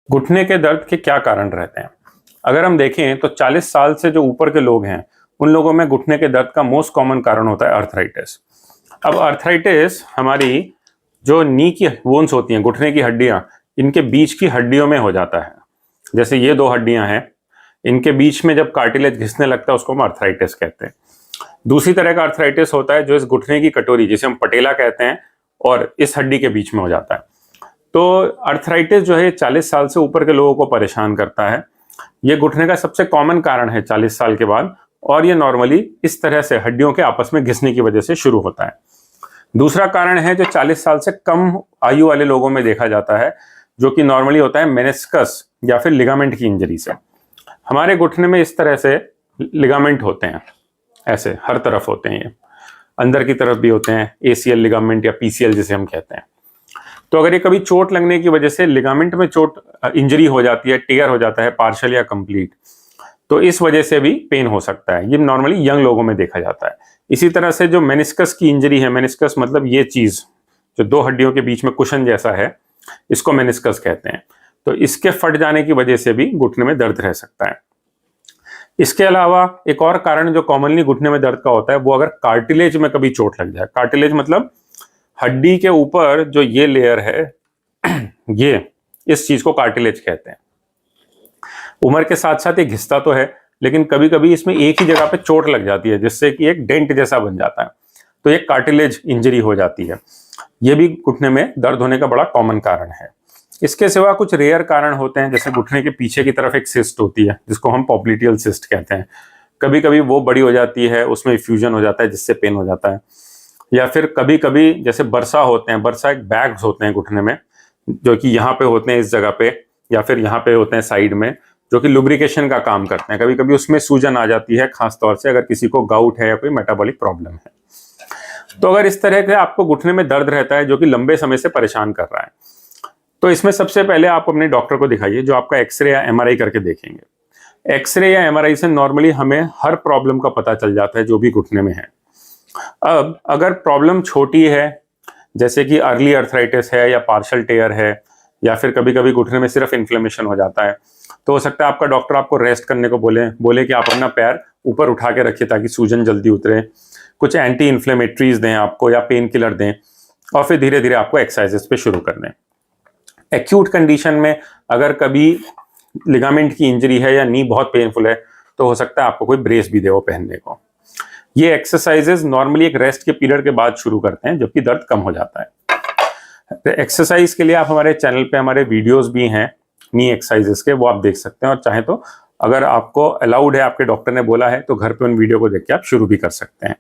घुटने के दर्द के क्या कारण रहते हैं? अगर हम देखें तो 40 साल से जो ऊपर के लोग हैं, उन लोगों में घुटने के दर्द का मोस्ट कॉमन कारण होता है अर्थराइटिस। अब अर्थराइटिस हमारी जो नी की बोन्स होती हैं, घुटने की हड्डियां, इनके बीच की हड्डियों में हो जाता है। जैसे ये दो हड्डियां हैं, इनके बीच में जब कार्टिलेज घिसने लगता है उसको हम अर्थराइटिस कहते हैं। दूसरी तरह का अर्थराइटिस होता है जो इस घुटने की कटोरी, जिसे हम पटेला कहते हैं, और इस हड्डी के बीच में हो जाता है। तो अर्थराइटिस जो है 40 साल से ऊपर के लोगों को परेशान करता है। ये घुटने का सबसे कॉमन कारण है 40 साल के बाद, और ये नॉर्मली इस तरह से हड्डियों के आपस में घिसने की वजह से शुरू होता है। दूसरा कारण है जो 40 साल से कम आयु वाले लोगों में देखा जाता है, जो कि नॉर्मली होता है मेनिस्कस या फिर लिगामेंट की इंजरी से। हमारे घुटने में इस तरह से लिगामेंट होते हैं, ऐसे हर तरफ होते हैं, ये अंदर की तरफ भी होते हैं, एसीएल लिगामेंट या पीसीएल जिसे हम कहते हैं। तो अगर ये कभी चोट लगने की वजह से लिगामेंट में चोट इंजरी हो जाती है, टेयर हो जाता है पार्शियल या कंप्लीट, तो इस वजह से भी पेन हो सकता है। ये नॉर्मली यंग लोगों में देखा जाता है। इसी तरह से जो मेनिस्कस की इंजरी है, मेनिस्कस मतलब ये चीज जो दो हड्डियों के बीच में कुशन जैसा है, इसको मेनिस्कस कहते हैं। तो इसके फट जाने की वजह से भी घुटने में दर्द रह सकता है। इसके अलावा एक और कारण जो कॉमनली घुटने में दर्द का होता है, वो अगर कार्टिलेज में कभी चोट लग जाए। कार्टिलेज मतलब हड्डी के ऊपर जो ये लेयर है, ये इस चीज को कार्टिलेज कहते हैं। उम्र के साथ साथ ये घिसता तो है, लेकिन कभी कभी इसमें एक ही जगह पे चोट लग जाती है, जिससे कि एक डेंट जैसा बन जाता है, तो ये कार्टिलेज इंजरी हो जाती है। ये भी घुटने में दर्द होने का बड़ा कॉमन कारण है। इसके सिवा कुछ रेयर कारण होते हैं, जैसे घुटने के पीछे की तरफ एक सिस्ट होती है जिसको हम पॉप्लिटियल सिस्ट कहते हैं। कभी कभी वो बड़ी हो जाती है, उसमें फ्यूजन हो जाता है जिससे पेन हो जाता है। या फिर कभी कभी जैसे बरसा होते हैं, बरसा एक बैग्स होते हैं घुटने में, जो कि यहाँ पे होते हैं इस जगह पे, या फिर यहाँ पे होते हैं साइड में, जो कि लुब्रिकेशन का काम करते हैं। कभी कभी उसमें सूजन आ जाती है, खास तौर से अगर किसी को गाउट है या कोई मेटाबॉलिक प्रॉब्लम है। तो अगर इस तरह के आपको घुटने में दर्द रहता है जो कि लंबे समय से परेशान कर रहा है, तो इसमें सबसे पहले आप अपने डॉक्टर को दिखाइए, जो आपका एक्सरे या एमआरआई करके देखेंगे। एक्सरे या एमआरआई से नॉर्मली हमें हर प्रॉब्लम का पता चल जाता है जो भी घुटने में है। अब अगर प्रॉब्लम छोटी है, जैसे कि अर्ली अर्थराइटिस है या पार्शियल टेयर है, या फिर कभी कभी घुटने में सिर्फ इन्फ्लेमेशन हो जाता है, तो हो सकता है आपका डॉक्टर आपको रेस्ट करने को बोले कि आप अपना पैर ऊपर उठा के रखिए ताकि सूजन जल्दी उतरे, कुछ एंटी इन्फ्लेमेटरीज दें आपको या पेन किलर दें, और फिर धीरे धीरे आपको एक्सरसाइजेस पे शुरू कर दें। एक्यूट कंडीशन में अगर कभी लिगामेंट की इंजरी है या नी बहुत पेनफुल है, तो हो सकता है आपको कोई ब्रेस भी दे वो पहनने को। ये एक्सरसाइजेस नॉर्मली एक रेस्ट के पीरियड के बाद शुरू करते हैं, जबकि दर्द कम हो जाता है। एक्सरसाइज के लिए आप हमारे चैनल पे हमारे वीडियोस भी हैं नी एक्सरसाइजेस के, वो आप देख सकते हैं, और चाहे तो अगर आपको अलाउड है, आपके डॉक्टर ने बोला है, तो घर पे उन वीडियो को देख के आप शुरू भी कर सकते हैं।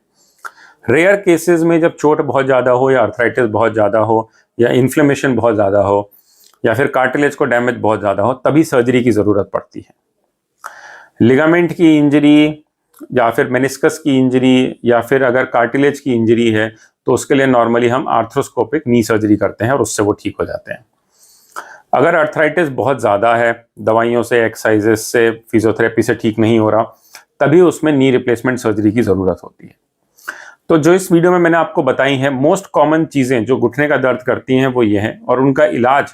रेयर केसेस में जब चोट बहुत ज़्यादा हो, या अर्थराइटिस बहुत ज़्यादा हो, या इन्फ्लेमेशन बहुत ज़्यादा हो, या फिर कार्टिलेज को डैमेज बहुत ज़्यादा हो, तभी सर्जरी की ज़रूरत पड़ती है। लिगामेंट की इंजरी या फिर मेनिस्कस की इंजरी या फिर अगर कार्टिलेज की इंजरी है, तो उसके लिए नॉर्मली हम आर्थ्रोस्कोपिक नी सर्जरी करते हैं और उससे वो ठीक हो जाते हैं। अगर अर्थराइटिस बहुत ज़्यादा है, दवाइयों से, एक्सरसाइजेस से, फिजियोथेरेपी से ठीक नहीं हो रहा, तभी उसमें नी रिप्लेसमेंट सर्जरी की ज़रूरत होती है। तो जो इस वीडियो में मैंने आपको बताई हैं मोस्ट कॉमन चीज़ें जो घुटने का दर्द करती हैं, वो ये हैं, और उनका इलाज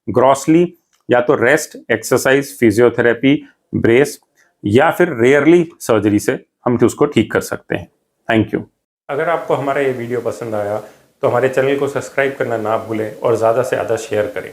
ग्रॉसली या तो रेस्ट, एक्सरसाइज, फिजियोथेरेपी, ब्रेस, या फिर रेयरली सर्जरी से हम उसको ठीक कर सकते हैं। Thank you. अगर आपको हमारा ये वीडियो पसंद आया तो हमारे चैनल को सब्सक्राइब करना ना भूलें और ज़्यादा से ज़्यादा शेयर करें।